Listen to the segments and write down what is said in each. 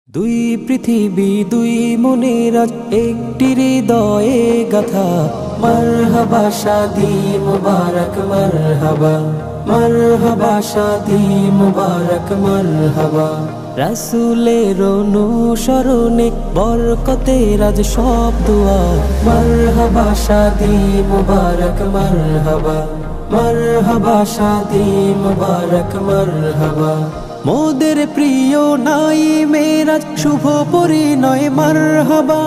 দুই পৃথিবী দুই মনের আজ একটি হৃদয়ে গাথা। মারহাবা শাদি মুবারক মারহাবা, মারহাবা শাদি মুবারক মারহাবা। রাসূলের অনুসরণে বরকতের আজ সব দোয়া। মারহাবা শাদি মুবারক মারহাবা, মারহাবা শাদি মুবারক মারহাবা। মোদের প্রিয় নাই মেরাজ শুভ পরিণয় মারহাবা।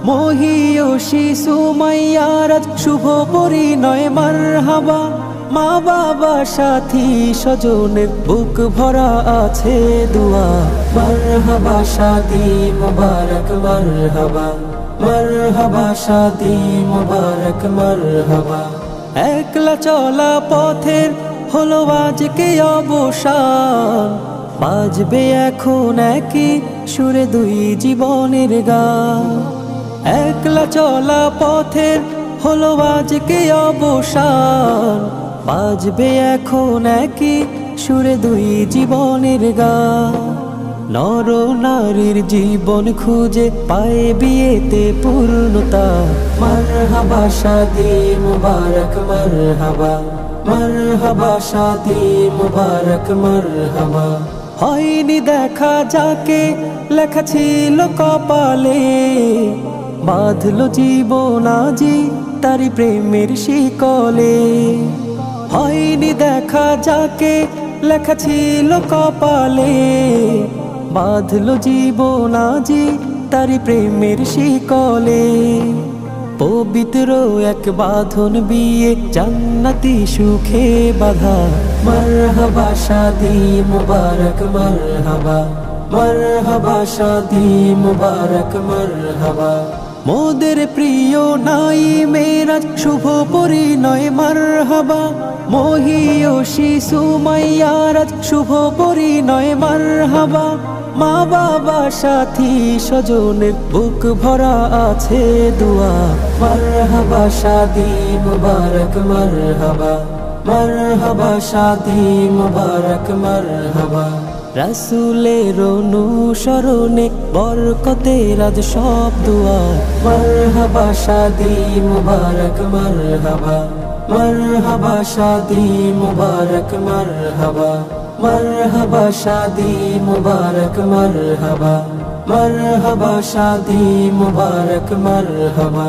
মহিয়সী সুমাইয়ার আজ শুভ পরিণয় মারহাবা। মা বাবা সাথী স্বজনের বুক ভরা আছে দোয়া। মারহাবা শাদি মুবারক মারহাবা, মারহাবা শাদি মুবারক মারহাবা। একলা চলা পথের হলো আজকে অবসান, বাজবে এখন একই সুরে দুই জীবনের গান। একলা চলা পথের হলো আজকে অবসান, বাজবে এখন একই সুরে দুই জীবনের গান। নর নারীর জীবন খুঁজে পায় বিয়েতে পূর্ণতা। মারহাবা শাদি মুবারক মারহাবা, মারহাবা শাদি মুবারক মারহাবা। হয়নি দেখা যাকে লেখা ছিল কপালে, বাঁধলো জীবন আজি তারি প্রেমের শিকলে। হয়নি দেখা যাকে লেখা ছিল কপালে, বাঁধলো জীবন আজি তারি প্রেমের শিকলে। পবিত্র এক বাঁধন বিয়ে জান্নাতি সুখে বাঁধা। মারহাবা শাদি মুবারক মারহাবা, মারহাবা শাদি মুবারক মারহাবা। মোদের প্রিয় নাই মেরাজ শুভ পরিণয় মারহাবা। মহিয়সী সুমাইয়ার আজ শুভ পরিণয় মারহাবা। মা বাবা সাথী স্বজনের বুক ভরা আছে দোয়া। মারহাবা শাদি মুবারক মারহাবা, মারহাবা শাদি মুবারক মারহাবা। রাসূলের অনুসরণে বরকতের আজ সব দোয়া। মারহাবা শাদি মুবারক মারহাবা, মারহাবা শাদি মুবারক মারহাবা। মারহাবা শাদি মুবারক মারহাবা, মারহাবা শাদি মুবারক মারহাবা।